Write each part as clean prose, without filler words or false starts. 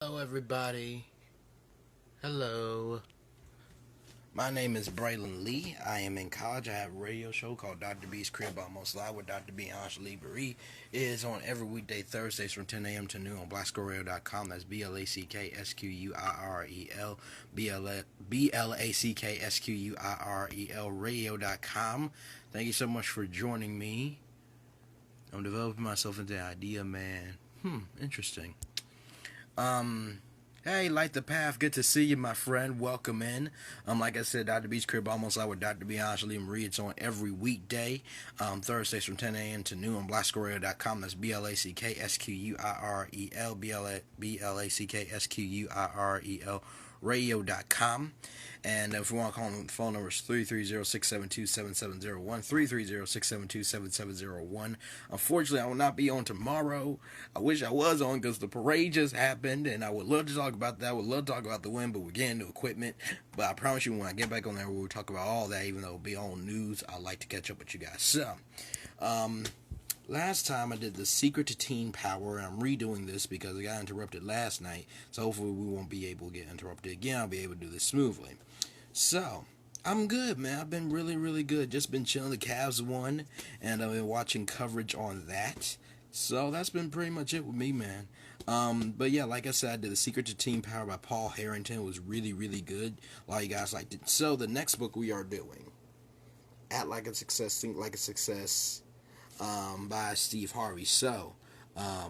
Hello, everybody. Hello. My name is Braylon Lee. I am in college. I have a radio show called Dr. B's Crib Almost Live with Dr. B and Ashley Marie. It is on every weekday Thursdays from 10 a.m. to noon on blacksquirrel.com. That's BLACKSQUIREL, BLACKSQUIREL radio.com. Thank you so much for joining me. I'm developing myself into the idea, man. Interesting. Hey, Light the Path, good to see you, my friend. Welcome in. Like I said, Dr. B's Crib Almost Live with Dr. B, Ashley Marie. It's on every weekday, Thursdays from 10 a.m. to noon on blacksquirrel.com. That's BLACKSQUIREL, BLACKSQUIREL radio.com. And if you want to call them, the phone number is 330-672-7701, 330-672-7701. Unfortunately, I will not be on tomorrow. I wish I was on because the parade just happened, and I would love to talk about that. I would love to talk about the win, but we're getting new equipment. But I promise you, when I get back on there, we'll talk about all that, even though it'll be on news. I'd like to catch up with you guys. So, last time I did the secret to teen power, and I'm redoing this because I got interrupted last night, so hopefully we won't be able to get interrupted again. I'll be able to do this smoothly. So, I'm good, man. I've been really, really good. Just been chilling. The Cavs won, and I've been watching coverage on that. So that's been pretty much it with me, man. But yeah, like I said, I did The Secret to Teen Power by Paul Harrington. It was really, really good. A lot of you guys liked it. So the next book we are doing, Act Like a Success, Think Like a Success, by Steve Harvey. So, I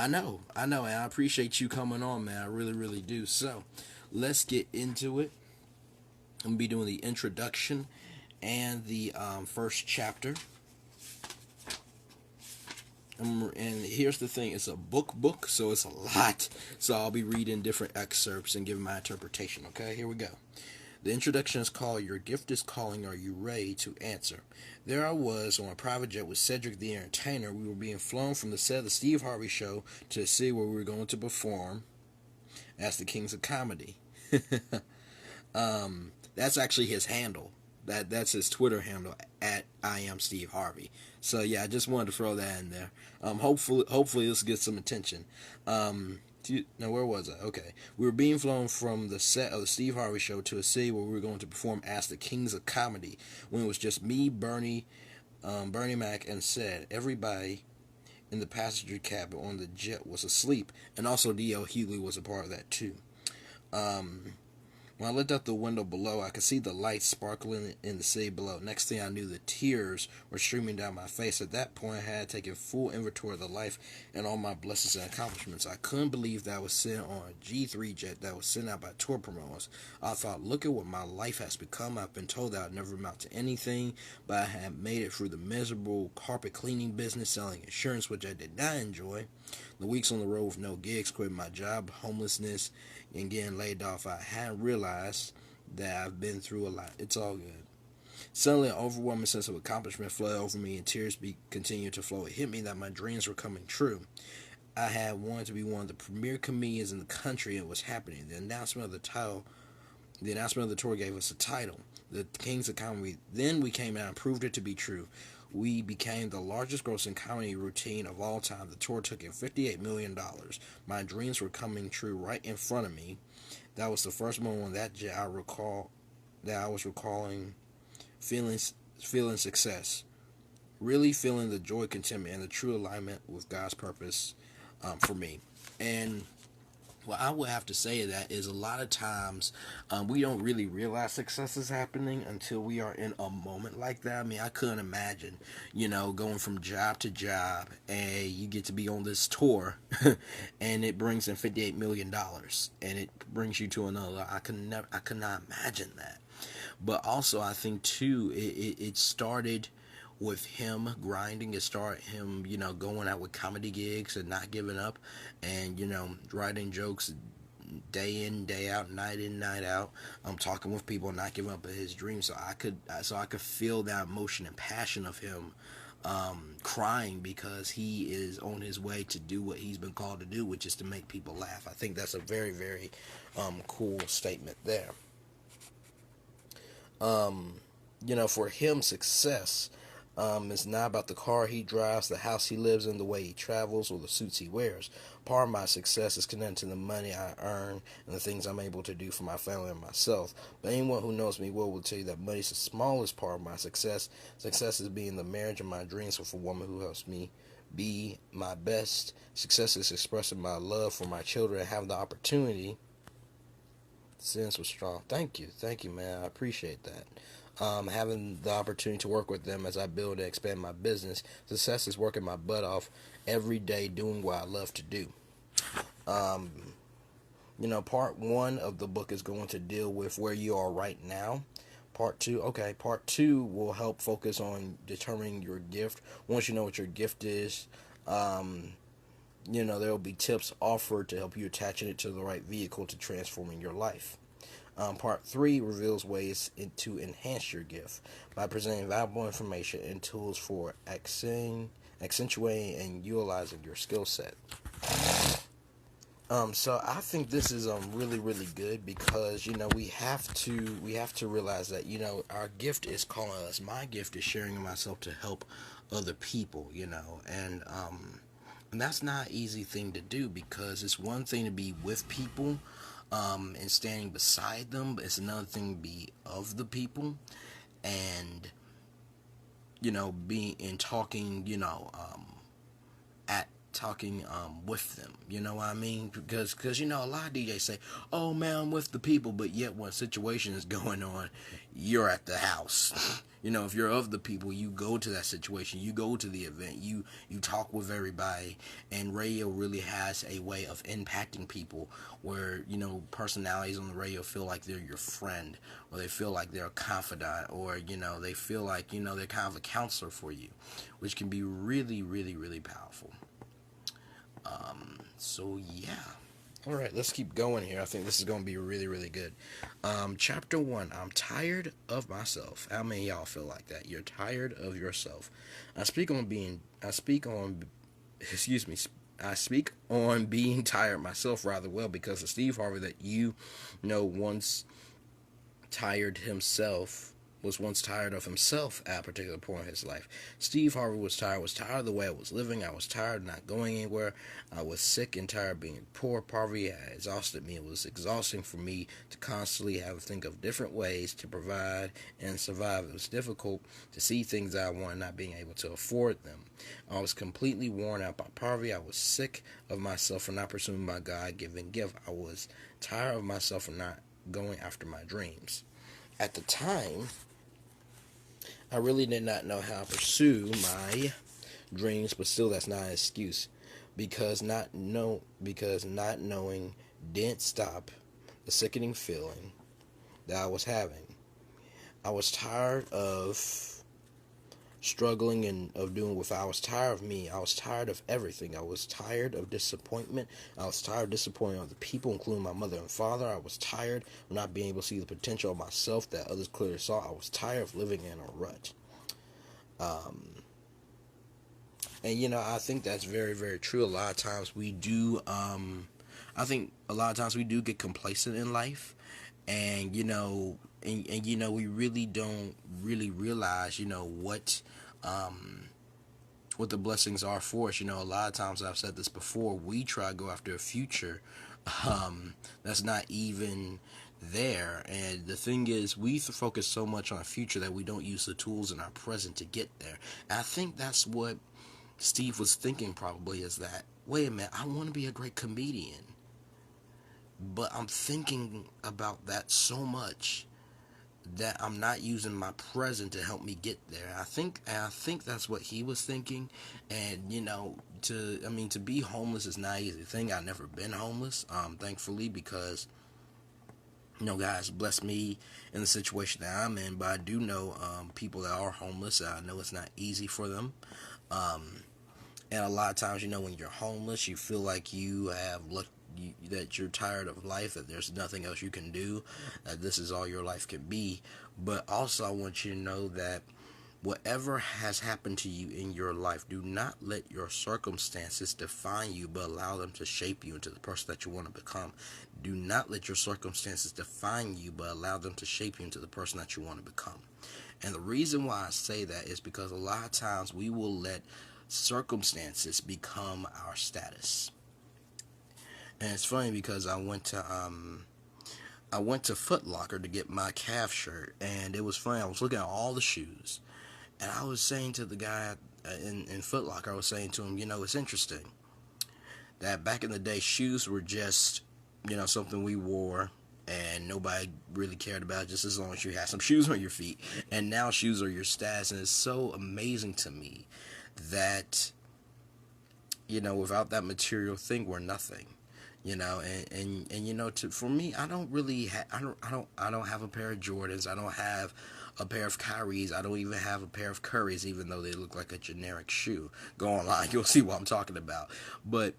know, and I appreciate you coming on, man. I really, really do. So, let's get into it. I'm going to be doing the introduction and the first chapter. And here's the thing, it's a book, so it's a lot. So I'll be reading different excerpts and giving my interpretation, okay? Here we go. The introduction is called Your Gift is Calling, Are You Ready to Answer? There I was on a private jet with Cedric the Entertainer. We were being flown from the set of the Steve Harvey Show to the city where we were going to perform as the Kings of Comedy. That's actually his handle. That's his Twitter handle, at I am Steve Harvey. So yeah, I just wanted to throw that in there. Hopefully this gets some attention. Now where was I? Okay, we were being flown from the set of the Steve Harvey Show to a city where we were going to perform as the Kings of Comedy. When it was just me, Bernie Mac, and Ced. Everybody in the passenger cabin on the jet was asleep, and also D.L. Hughley was a part of that too. When I looked out the window below, I could see the lights sparkling in the city below. Next thing I knew, the tears were streaming down my face. At that point, I had taken full inventory of the life and all my blessings and accomplishments. I couldn't believe that I was sitting on a G3 jet that was sent out by tour promoters. I thought, look at what my life has become. I've been told that I'd never amount to anything, but I had made it through the miserable carpet cleaning business, selling insurance, which I did not enjoy. The weeks on the road with no gigs, quitting my job, homelessness, and getting laid off. I hadn't realized that I've been through a lot. It's all good. Suddenly, an overwhelming sense of accomplishment flooded over me, and tears continued to flow. It hit me that my dreams were coming true. I had wanted to be one of the premier comedians in the country, and it was happening. The announcement of the tour gave us a title, the Kings of Comedy. Then we came out and proved it to be true. We became the largest grossing comedy routine of all time. The tour took in $58 million. My dreams were coming true right in front of me. That was the first moment on that jet I was recalling feeling success. Really feeling the joy, contentment, and the true alignment with God's purpose for me. And what I would have to say to that is a lot of times we don't really realize success is happening until we are in a moment like that. I mean, I couldn't imagine, going from job to job and you get to be on this tour and it brings in $58 million and it brings you to another. I could not imagine that. But also I think too, it started with him grinding. It started him, going out with comedy gigs and not giving up, and writing jokes day in, day out, night in, night out. Talking with people, not giving up his dreams. So I could feel that emotion and passion of him crying because he is on his way to do what he's been called to do, which is to make people laugh. I think that's a very, very cool statement there. For him, success It's not about the car he drives, the house he lives in, the way he travels, or the suits he wears. Part of my success is connected to the money I earn and the things I'm able to do for my family and myself. But anyone who knows me well will tell you that money is the smallest part of my success. Success is being the marriage of my dreams with a woman who helps me be my best. Success is expressing my love for my children and having the opportunity. Sense was strong. Thank you, man. I appreciate that. Having the opportunity to work with them as I build and expand my business. Success is working my butt off every day doing what I love to do. Part one of the book is going to deal with where you are right now. Part two will help focus on determining your gift. Once you know what your gift is, there will be tips offered to help you attaching it to the right vehicle to transforming your life. Part 3 reveals ways to enhance your gift by presenting valuable information and tools for accentuating and utilizing your skill set. So I think this is really, really good because we have to realize that our gift is calling us. My gift is sharing myself to help other people, and that's not an easy thing to do because it's one thing to be with people and standing beside them, but it's another thing to be of the people and being and talking talking with them, you know what I mean? Because a lot of DJs say, oh man, I'm with the people, but yet when a situation is going on, you're at the house. If you're of the people, you go to that situation, you go to the event, you talk with everybody, and radio really has a way of impacting people where personalities on the radio feel like they're your friend, or they feel like they're a confidant, or they feel like they're kind of a counselor for you, which can be really, really, really powerful. So yeah. All right, let's keep going here. I think this is going to be really, really good. Chapter 1, I'm tired of myself. How many of y'all feel like that? You're tired of yourself. I speak on being tired myself rather well because of Steve Harvey that was once tired of himself at a particular point in his life. Steve Harvey was tired of the way I was living. I was tired of not going anywhere. I was sick and tired of being poor. Poverty had exhausted me. It was exhausting for me to constantly have to think of different ways to provide and survive. It was difficult to see things that I wanted, not being able to afford them. I was completely worn out by poverty. I was sick of myself for not pursuing my God-given gift. I was tired of myself for not going after my dreams. At the time, I really did not know how to pursue my dreams, but still that's not an excuse. Because not knowing didn't stop the sickening feeling that I was having. I was tired of struggling and of doing what I was tired of me. I was tired of everything. I was tired of disappointment. I was tired of disappointing other people, including my mother and father. I was tired of not being able to see the potential of myself that others clearly saw. I was tired of living in a rut. And I think that's very, very true. A lot of times we do get complacent in life, and we really don't really realize what the blessings are for us. A lot of times, I've said this before, we try to go after a future that's not even there. And the thing is, we focus so much on a future that we don't use the tools in our present to get there. And I think that's what Steve was thinking probably, is that, wait a minute, I want to be a great comedian, but I'm thinking about that so much that I'm not using my present to help me get there. I think that's what he was thinking. And to be homeless is not an easy thing. I've never been homeless, thankfully, because God's blessed me in the situation that I'm in. But I do know people that are homeless. I know it's not easy for them. And a lot of times, when you're homeless, you feel like you have that you're tired of life, that there's nothing else you can do, that this is all your life can be. But also, I want you to know that Whatever has happened to you in your life, do not let your circumstances define you, but allow them to shape you into the person that you want to become. Do not let your circumstances define you, but allow them to shape you into the person that you want to become. And the reason why I say that is because a lot of times we will let circumstances become our status. And it's funny because I went to Foot Locker to get my calf shirt, and it was funny. I was looking at all the shoes, and I was saying to the guy in Foot Locker, I was saying to him, it's interesting that back in the day, shoes were just, something we wore, and nobody really cared about it, just as long as you had some shoes on your feet. And now shoes are your status, and it's so amazing to me that, without that material thing, we're nothing. For me, I don't really I don't have a pair of Jordans. I don't have a pair of Kyries. I don't even have a pair of Currys, even though they look like a generic shoe. Go online, you'll see what I'm talking about. But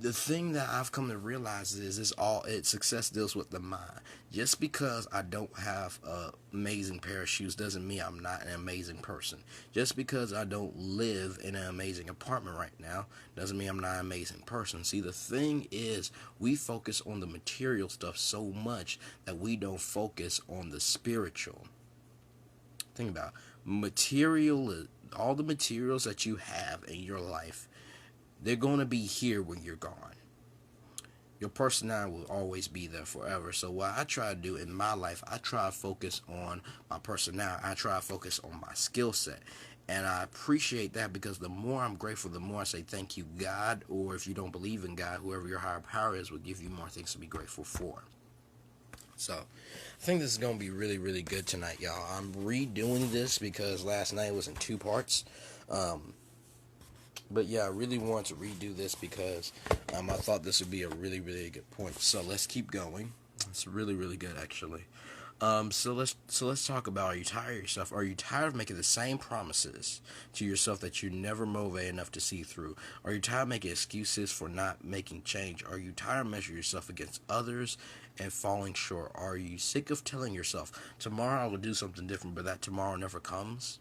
the thing that I've come to realize is success deals with the mind. Just because I don't have an amazing pair of shoes doesn't mean I'm not an amazing person. Just because I don't live in an amazing apartment right now doesn't mean I'm not an amazing person. See, the thing is, we focus on the material stuff so much that we don't focus on the spiritual. Think about it. All the materials that you have in your life, they're going to be here when you're gone. Your personality will always be there forever. So what I try to do in my life, I try to focus on my personality. I try to focus on my skill set. And I appreciate that, because the more I'm grateful, the more I say thank you, God. Or if you don't believe in God, whoever your higher power is will give you more things to be grateful for. So I think this is going to be really, really good tonight, y'all. I'm redoing this because last night was in 2 parts. But yeah, I really want to redo this because I thought this would be a really, really good point. So let's keep going. It's really, really good, actually. So let's talk about, are you tired of yourself? Are you tired of making the same promises to yourself that you never motivated enough to see through? Are you tired of making excuses for not making change? Are you tired of measuring yourself against others and falling short? Are you sick of telling yourself, tomorrow I will do something different, but that tomorrow never comes?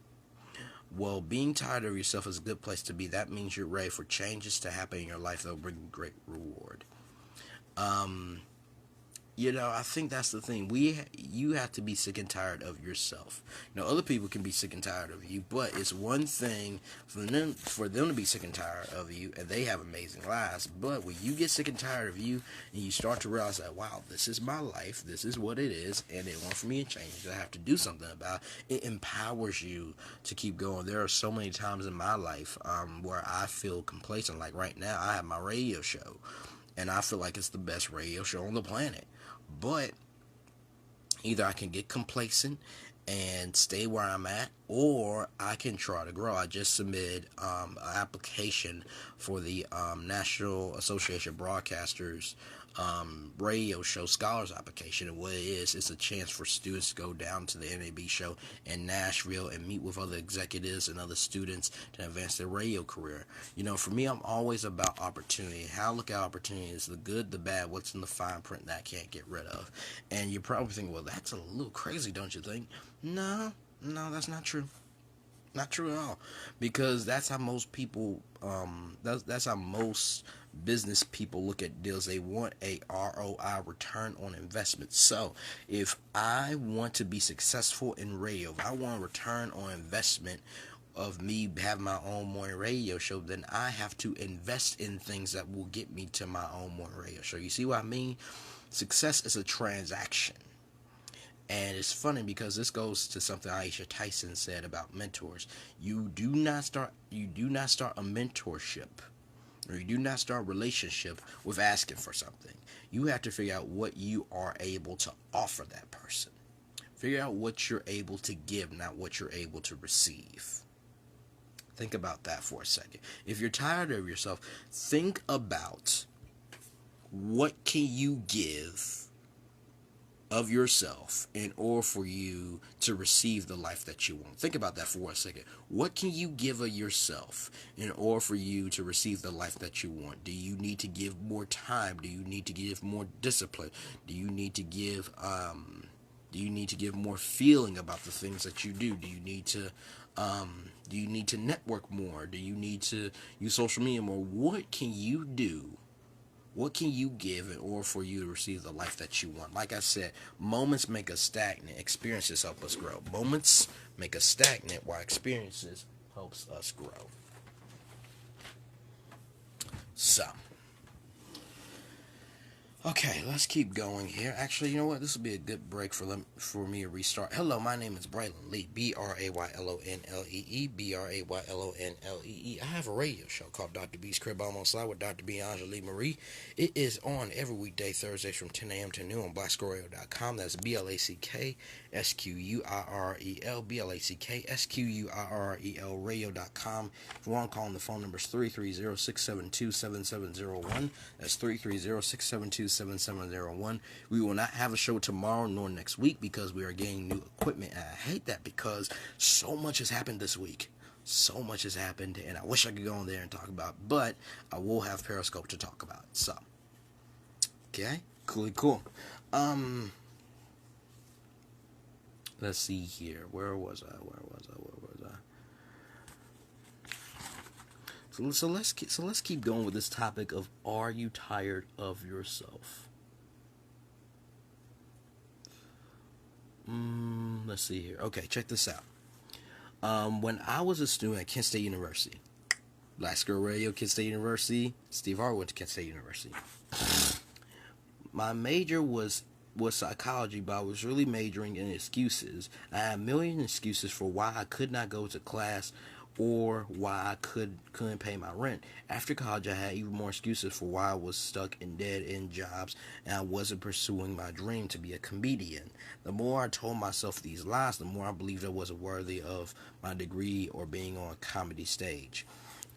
Well, being tired of yourself is a good place to be. That means you're ready for changes to happen in your life that will bring you great reward. I think that's the thing. You have to be sick and tired of yourself. Other people can be sick and tired of you, but it's one thing for them to be sick and tired of you, and they have amazing lives. But when you get sick and tired of you, and you start to realize that, wow, this is my life, this is what it is, and in order for me to change, I have to do something about it. It empowers you to keep going. There are so many times in my life where I feel complacent. Like right now, I have my radio show, and I feel like it's the best radio show on the planet. But either I can get complacent and stay where I'm at, or I can try to grow. I just submitted an application for the National Association of Broadcasters radio show scholars application. And what it is, it's a chance for students to go down to the NAB show in Nashville and meet with other executives and other students to advance their radio career. For me, I'm always about opportunity. How I look at opportunity is the good, the bad, what's in the fine print that I can't get rid of. And you're probably thinking, well, that's a little crazy, don't you think? No, that's not true. Not true at all, because that's how most people, that's how most business people look at deals. They want a ROI, return on investment. So if I want to be successful in radio, if I want a return on investment of me having my own morning radio show, then I have to invest in things that will get me to my own morning radio show. You see what I mean? Success is a transaction. And it's funny because this goes to something Aisha Tyson said about mentors. You do not start a mentorship, or you do not start a relationship with asking for something. You have to figure out what you are able to offer that person. Figure out what you're able to give, not what you're able to receive. Think about that for a second. If you're tired of yourself, think about what can you give of yourself in order for you to receive the life that you want. Think about that for a second. What can you give of yourself in order for you to receive the life that you want? Do you need to give more time? Do you need to give more discipline? Do you need to give Do you need to give more feeling about the things that you do? Do you need to network more? Do you need to use social media more? What can you do? What can you give in order for you to receive the life that you want? Like I said, moments make us stagnant. Experiences help us grow. Moments make us stagnant, while experiences helps us grow. So, okay, let's keep going here. Actually, you know what? This will be a good break for me to restart. Hello, my name is Braylon Lee. Braylonlee. Braylonlee. I have a radio show called Dr. B's Crib Almost Live with Dr. B. Angelique Marie. It is on every weekday Thursdays from 10 a.m. to noon on blacksquirrel.com. That's BLACKSQUIRREL. BLACKSQUIRREL radio.com. If you want to call in, the phone number is 330-672-7701. That's 330-672-7701. We will not have a show tomorrow nor next week because we are getting new equipment, and I hate that because so much has happened this week. So much has happened, and I wish I could go on there and talk about it, but I will have Periscope to talk about. So, okay, cool. Let's see here. Where was I? So let's keep going with this topic of, are you tired of yourself? Let's see here. Okay, check this out. When I was a student at Kent State University, Black Squirrel Radio, Kent State University, Steve Harvey went to Kent State University. My major was psychology, but I was really majoring in excuses. I had a million excuses for why I could not go to class or why I couldn't pay my rent. After college, I had even more excuses for why I was stuck in dead-end jobs and I wasn't pursuing my dream to be a comedian. The more I told myself these lies, the more I believed I wasn't worthy of my degree or being on a comedy stage.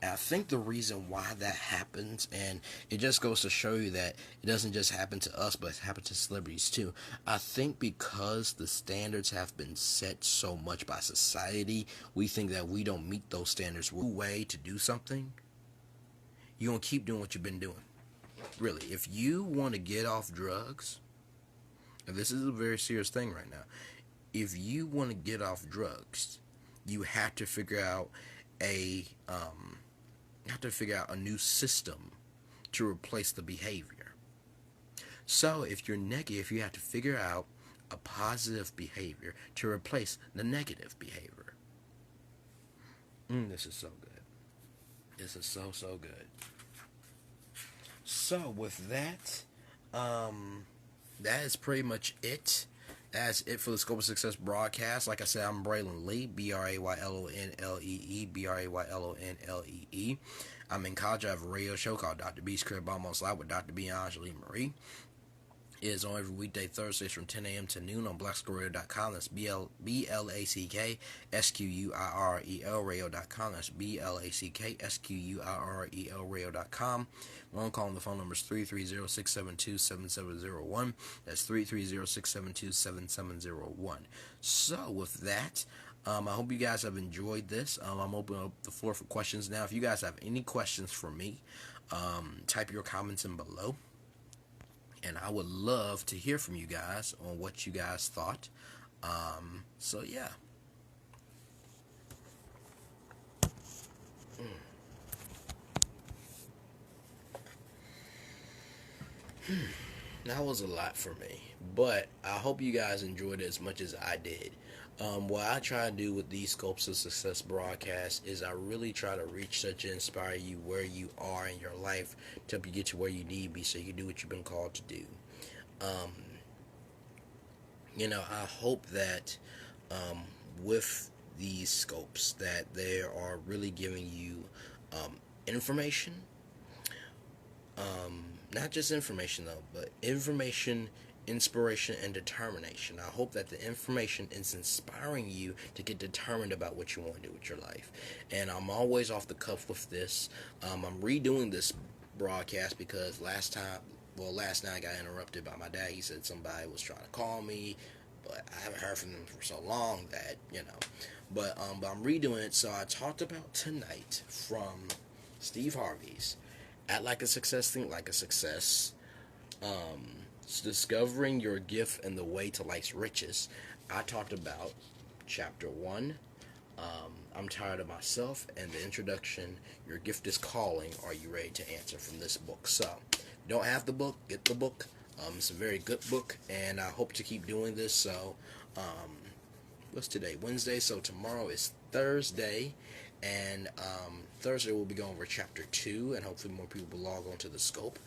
And I think the reason why that happens, and it just goes to show you that it doesn't just happen to us, but it happens to celebrities too. I think because the standards have been set so much by society, we think that we don't meet those standards. Way to do something, you're going to keep doing what you've been doing. Really, if you want to get off drugs, and this is a very serious thing right now, if you want to get off drugs, you have to figure out a new system to replace the behavior. So if you're negative, you have to figure out a positive behavior to replace the negative behavior. This is so good. This is so good. So with that, that is pretty much it. That's it for the Scope of Success broadcast. Like I said, I'm Braylon Lee, Braylonlee. I'm in college. I have a radio show called Dr. B's Crib Almost Live with Dr. B. Angelique Marie. It is on every weekday Thursdays from 10 a.m. to noon on blacksquirrel.com. That's BLACKSQUIRREL radio.com. That's BLACKSQUIRREL radio.com. One call on the phone number is 330-672-7701. That's 330-672-7701. So with that, I hope you guys have enjoyed this. I'm opening up the floor for questions now. If you guys have any questions for me, type your comments in below. And I would love to hear from you guys on what you guys thought. So yeah. That was a lot for me, but I hope you guys enjoyed it as much as I did. What I try to do with these Scopes of Success broadcasts is I really try to reach such and inspire you where you are in your life to help you get to where you need to be so you can do what you've been called to do. I hope that with these scopes that they are really giving you information. Not just information though, but information, inspiration, and determination. I hope that the information is inspiring you to get determined about what you want to do with your life. And I'm always off the cuff with this. I'm redoing this broadcast because last night I got interrupted by my dad. He said somebody was trying to call me, but I haven't heard from them for so long that, But I'm redoing it. So I talked about tonight from Steve Harvey's Act Like a Success, Think Like a Success It's discovering your gift and the way to life's riches. I talked about chapter 1. I'm tired of myself, and the introduction, your gift is calling. Are you ready to answer from this book? So, if you don't have the book, get the book. It's a very good book, and I hope to keep doing this. So, what's today? Wednesday. So tomorrow is Thursday, and Thursday we'll be going over chapter 2, and hopefully more people will log on to the scope.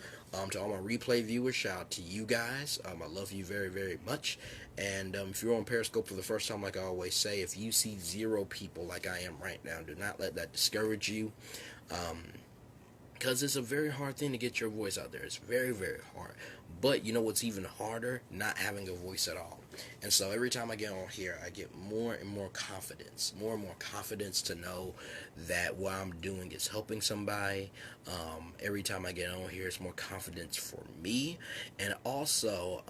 To all my replay viewers, shout out to you guys. I love you very, very much. And if you're on Periscope for the first time, like I always say, if you see 0 people like I am right now, do not let that discourage you. Because it's a very hard thing to get your voice out there. It's very, very hard. But you know what's even harder? Not having a voice at all. And so every time I get on here, I get more and more confidence. More and more confidence to know that what I'm doing is helping somebody. Every time I get on here, it's more confidence for me. And also,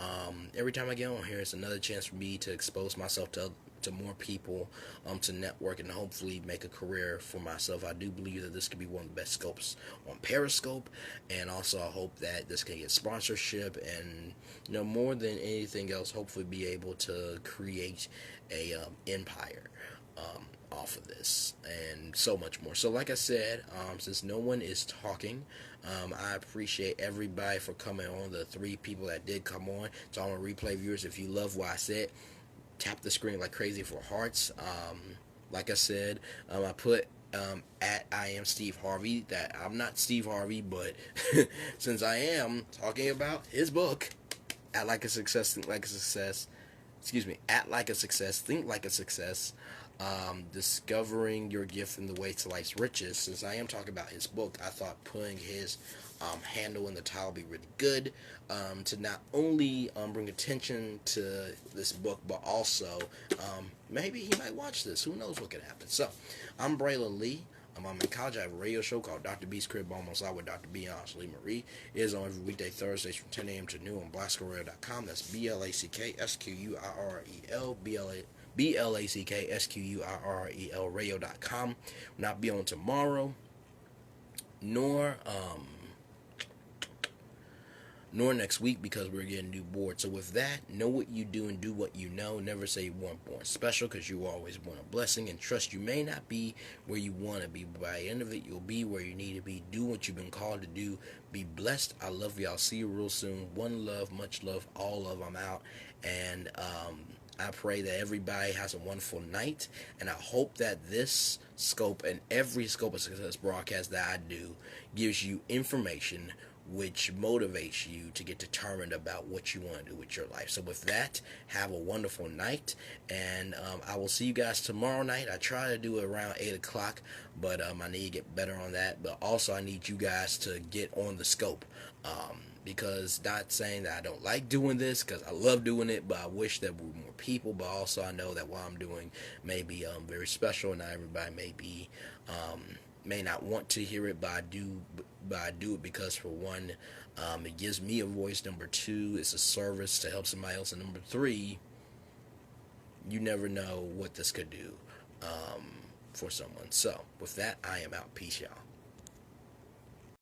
every time I get on here, it's another chance for me to expose myself to more people, to network and hopefully make a career for myself. I do believe that this could be one of the best scopes on Periscope, and also I hope that this can get sponsorship and, more than anything else, hopefully be able to create a empire off of this and so much more. So like I said, since no one is talking, I appreciate everybody for coming on, the 3 people that did come on. To all my replay viewers, if you love what I said, tap the screen like crazy for hearts. Like I said, I put at I am Steve Harvey, that I'm not Steve Harvey, but since I am talking about his book, At Like a Success, Think Like a Success, At Like a Success, Think Like a Success, discovering your gift and the way to life's riches. Since I am talking about his book, I thought putting his handle in the title would be really good, to not only bring attention to this book, but also maybe he might watch this. Who knows what could happen? So, I'm Braylon Lee. I'm in college. I have a radio show called Dr. B's Crib Almost Out with Dr. B and Ashley Marie. It is on every weekday Thursdays from 10 a.m. to noon on blacksquirrel.com. That's BLACKSQUIREL, BLACKSQUIREL radio.com. Will not be on tomorrow, nor next week, because we're getting new board. So with that, know what you do and do what you know. Never say you weren't born special, because you were always born a blessing. And trust, you may not be where you want to be, but by the end of it, you'll be where you need to be. Do what you've been called to do. Be blessed. I love y'all. See you real soon. One love, much love, all love. I'm out. And I pray that everybody has a wonderful night, and I hope that this scope and every Scope of Success broadcast that I do gives you information which motivates you to get determined about what you want to do with your life. So with that, have a wonderful night, and I will see you guys tomorrow night. I try to do it around 8 o'clock, but I need to get better on that. But also, I need you guys to get on the scope, because not saying that I don't like doing this, because I love doing it, but I wish there were more people. But also, I know that what I'm doing may be very special, and not everybody may not want to hear it, but I do it because, for one, it gives me a voice. Number 2, it's a service to help somebody else, and number 3, you never know what this could do for someone. So with that, I am out. Peace, y'all.